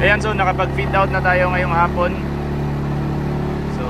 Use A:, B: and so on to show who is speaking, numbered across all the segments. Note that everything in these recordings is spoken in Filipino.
A: Ayan, so nakapag-feed out na tayo ngayong hapon. So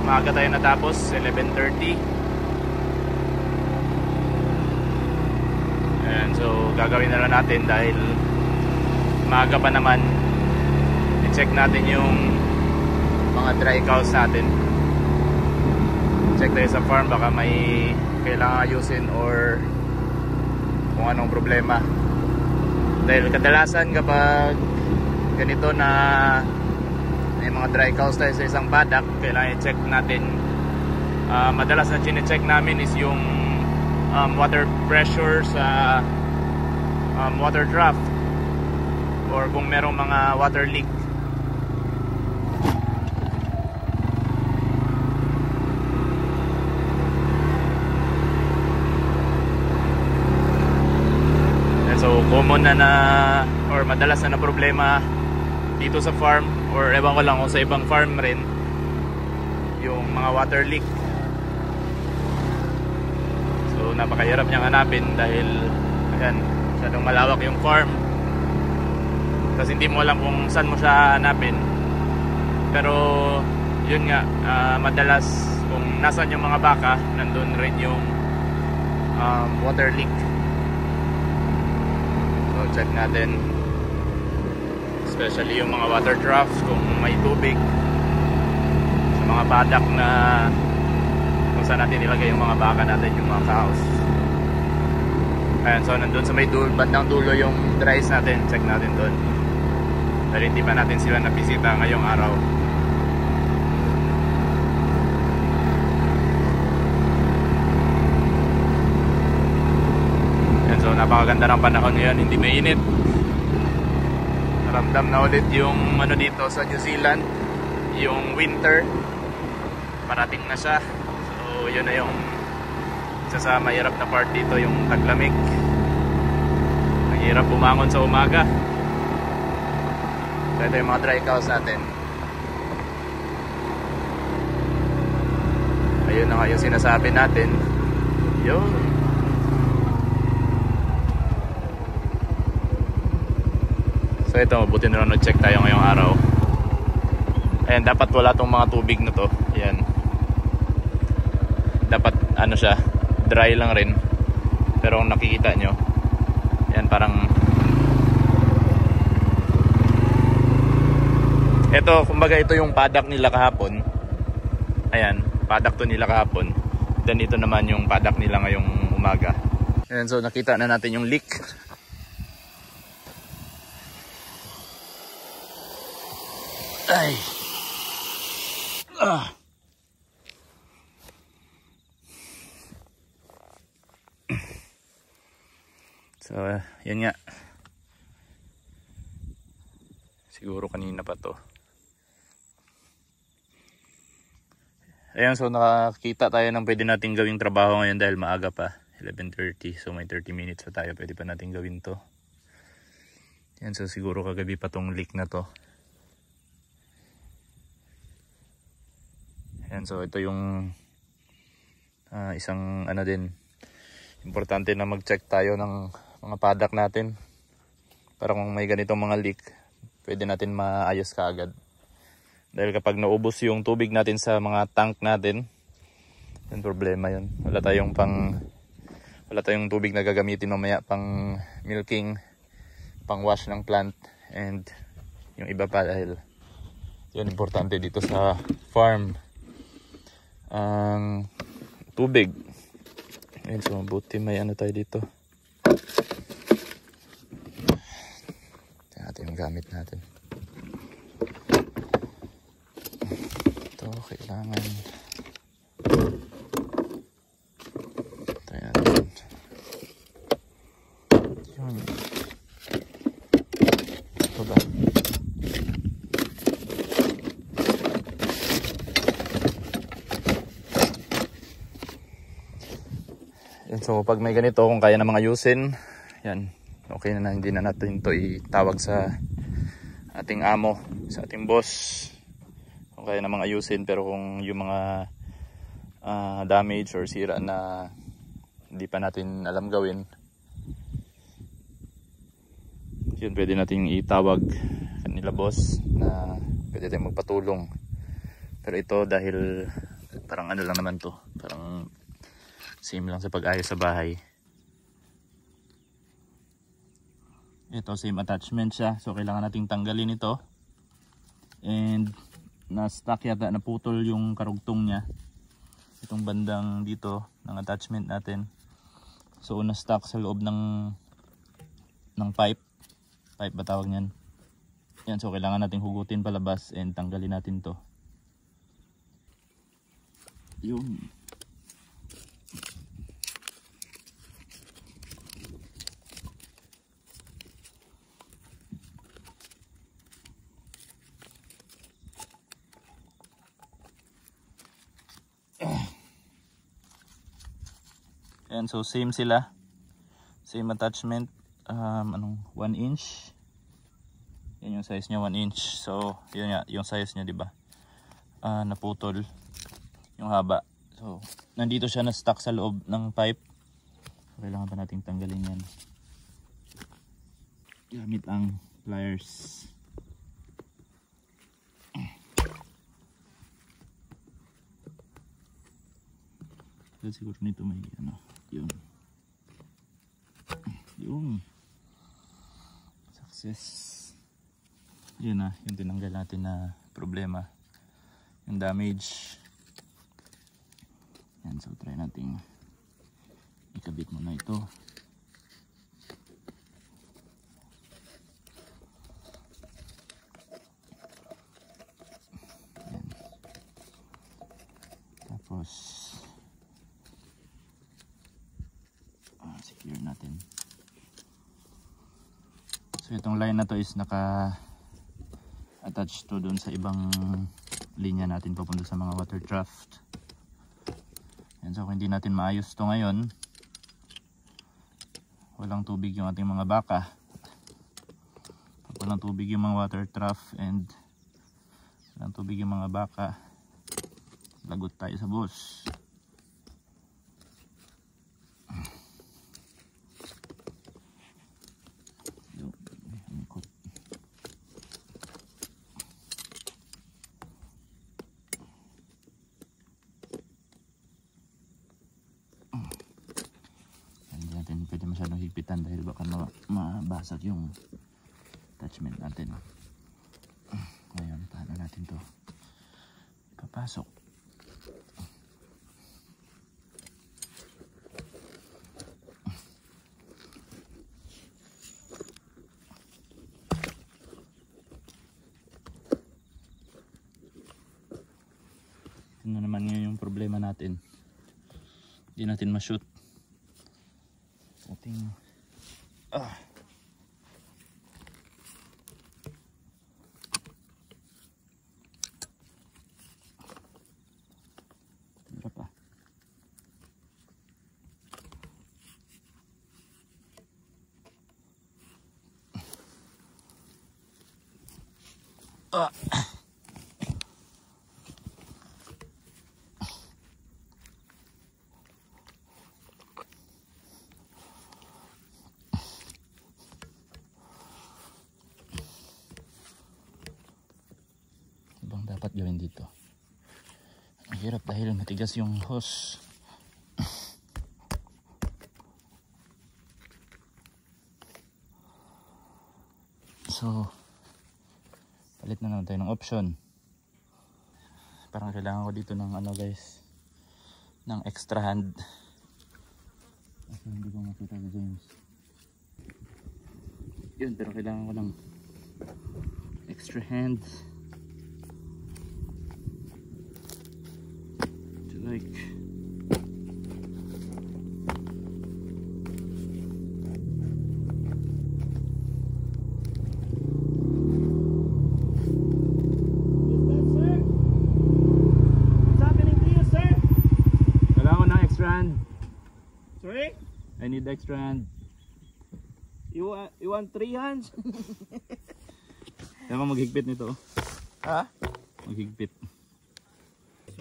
A: maaga tayo natapos, 11:30. Ayan, so gagawin na lang natin dahil maaga pa naman. I-check natin yung mga dry cows natin. Check tayo sa farm, baka may kailangan ayusin or kung anong problema. Dahil kadalasan kapag ganito na may mga dry cows tayo sa isang paddock, kailangan i-check natin. Madalas na chine-check namin is yung water pressure sa water trough or kung merong mga water leak. So common na or madalas na problema dito sa farm, or ewan ko lang kung sa ibang farm rin, yung mga water leak. So napakahirap niyang hanapin dahil ayan, masyadong malawak yung farm. Tapos hindi mo alam kung saan mo siya hanapin. Pero yun nga, madalas kung nasan yung mga baka, nandun rin yung water leak. So check natin, especially yung mga water troughs kung may tubig sa mga paddock na kung saan natin ilagay yung mga baka natin, yung mga cows. Ayan, so nandun sa may bandang dulo yung dries natin, check natin dun dahil hindi pa natin sila napisita ngayong araw. Ayan, so napakaganda ng panahon ngayon, hindi mainit. Naramdam na ulit yung ano dito sa New Zealand, yung winter parating na siya. So yun na yung isa sa mahirap na part dito, yung taglamig. Ang hirap bumangon sa umaga. So ito yung mga dry cows natin. Ayun na nga yung sinasabi natin. Yun. So ito, mabuti na lang nag-check tayo ngayong araw. Ayan, dapat wala tong mga tubig na to. Ayan. Dapat ano siya, dry lang rin. Pero kung nakikita nyo, ayan, parang ito, kumbaga ito yung paddock nila kahapon. Ayan, paddock to nila kahapon. Then ito naman yung paddock nila ngayong umaga. Ayan, so nakita na natin yung leak. Ay. So, yan nga. Siguro kanina pa to. Ayan, so nakakita tayo ng pwede nating gawing trabaho ngayon dahil maaga pa. 11:30. So may 30 minutes pa tayo. Pwede pa nating gawin to. Ayan, so siguro kagabi pa tong leak na to. Ayan, so ito yung isang ano din, importante na mag-check tayo ng mga paddock natin para kung may ganitong mga leak, pwede natin maayos kaagad. Dahil kapag naubos yung tubig natin sa mga tank natin, yung problema yun. Wala tayong tubig na gagamitin mamaya pang milking, pang wash ng plant, and yung iba pa, dahil yun importante dito sa farm, ang tubig. Ayun, so mabuti may ano tayo dito. Tingnan natin yung gamit natin. Ito kailangan tayo natin. Yun. Ito ba? So pag may ganito, kung kaya namang ayusin, yan, okay na, hindi na natin ito itawag sa ating amo, sa ating boss, kung kaya namang ayusin. Pero kung yung mga damage or sira na hindi pa natin alam gawin, Yun, pwede nating itawag kanila boss na pwede tayong magpatulong. Pero ito dahil parang ano lang naman to, parang same lang sa pag-ayos sa bahay. Ito same attachment siya, so kailangan nating tanggalin ito. And na-stuck yata, naputol yung karugtong niya, itong bandang dito ng attachment natin. So na-stuck sa loob ng pipe ba tawag niyan. Yan, so kailangan nating hugutin palabas and tanggalin natin to. Yun. Yan, so same sila. Same attachment. 1 inch. Yan yung size niya, 1 inch. So, yun nga, yung size niya, 'di ba? Naputol yung haba. So, nandito siya na stuck sa loob ng pipe. Kailangan pa nating tanggalin 'yan. Gamit ang pliers. Dahil siguro nito may ano, yun. Success. Yun na, yung tinanggal natin na problema, yung damage. Yan, so try nating ikabit muna ito. Yan. Tapos secure natin. So itong line na to is naka attach to dun sa ibang linya natin papunta sa mga water draft. Yan, so kung hindi natin maayos to ngayon, walang tubig yung ating mga baka. Pag walang tubig yung mga water draft and walang tubig yung mga baka, lagot tayo sa boss. Pwede masyadong higpitan dahil baka mabasag yung attachment natin. Ngayon, paano natin to papasok? Ito na naman ngayon yung problema natin. Hindi natin ma-shoot ating tira pa. Dapat gawin dito. Ang hirap dahil matigas yung hose. So palit na lang tayo ng option. Parang kailangan ko dito ng ano guys, ng extra hand. Kasi hindi ko makita si James. Yun, pero kailangan ko ng extra hand. Like
B: Sorry?
A: I need extra hand.
B: You want 3 hands?
A: Kaya maghigpit nito.
B: Ha?
A: Maghigpit.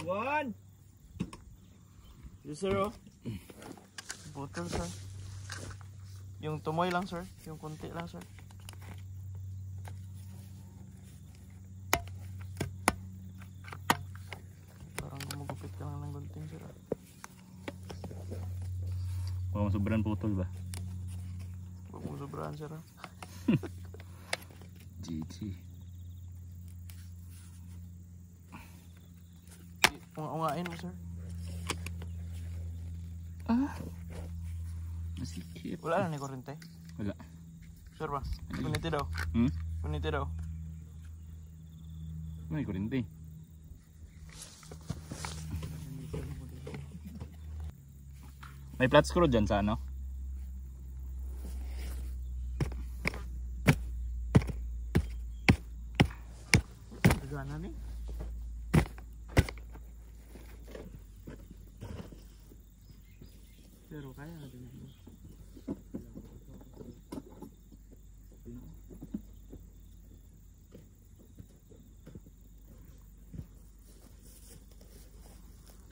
B: One. Yes, sir. Oh. Bottle, sir. Yung tumoy lang, sir. Yung konti lang, sir.
A: sobrang putol ba?
B: Huwag mo sobrahan sir.
A: GG.
B: Ungain mo sir.
A: Masikip.
B: Wala na ni kurente.
A: Wala.
B: Sure ba? Kuniti daw.
A: Hmm?
B: Kuniti daw.
A: May kurinti. May flat screw dyan sa ano?
B: Gana ni. Pero kaya natin yun.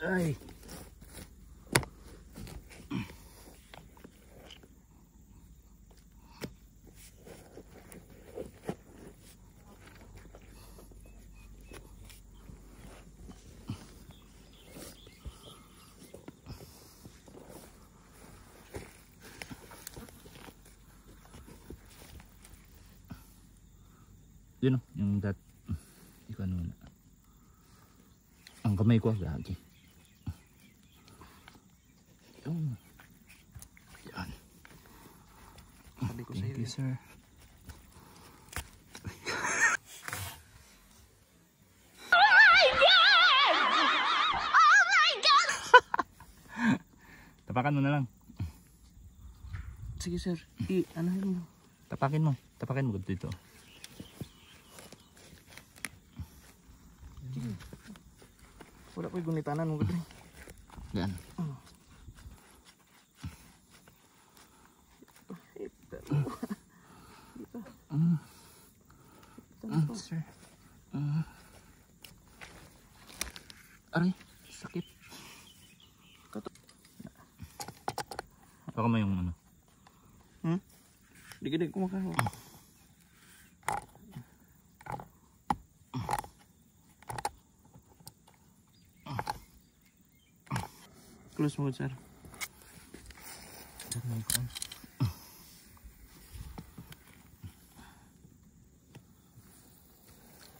A: Ay. Yun o, yung dat. Ikaw ano na. Ang kamay ko lagi. Yun. Yan.
B: Sabi ko
A: Thank
B: sa'yo.
A: you, sir. Tapakan mo na lang.
B: Sige sir. Anahin mo.
A: Tapakin mo. Tapakin mo dito.
B: Wala ko'y gunitanan mo kadri.
A: Yan. Sir. Aray, sakit. Baka mo yung ano.
B: Digidig ko makahawa. Close mo sir.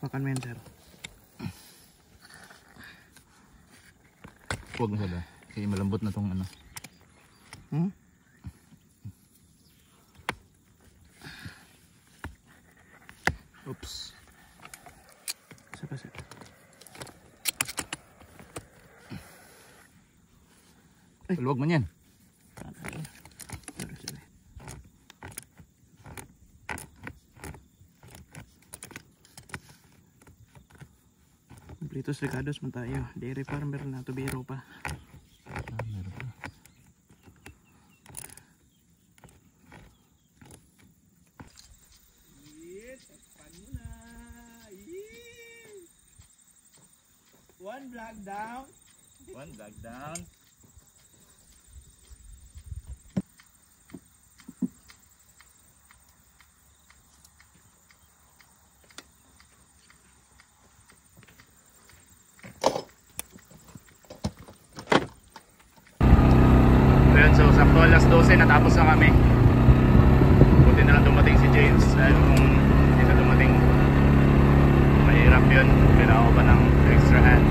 B: Makan mo yan sir.
A: Huwag mo siya. Kasi malambot na tong ano.
B: Oops. Sapa sir.
A: Huwag mo yan.
B: Completos recados man tayo. Dairy farmer na to biro pa.
A: Meron pa.
B: One block down.
A: One block down. So sakto alas 12 natapos na kami. Buti na lang dumating si James dahil kung hindi na dumating mahirap yun. Kailangan ko pa ng extra hand.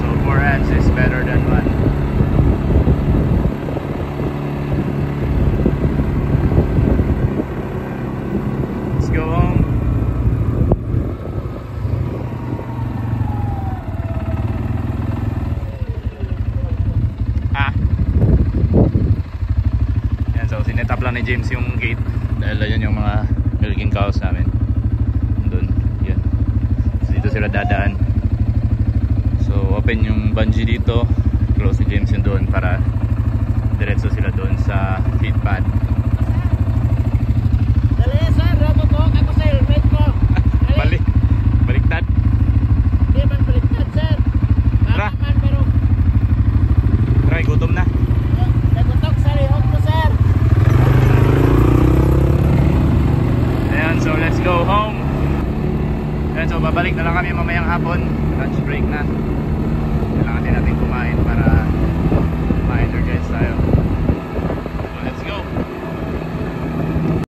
A: So 4 hands is better than 1. Let's go home. Sinetap lang ni James yung gate dahil yan yung mga milking cows namin doon, yan. So dito sila dadaan, so open yung bungee dito, close si James yung doon para diretso sila doon sa feed pad.
B: Dali sir, rabo ko. Ako sa helmet ko.
A: Baliktad.
B: Hindi man baliktad sir.
A: Tara.
B: Man pero
A: Try, gutom na.
B: nagutok sa lihok ko sir.
A: Ayan, so let's go home. Ayan, so babalik na lang kami mamayang hapon. Lunch break na. Kailangan din natin kumain para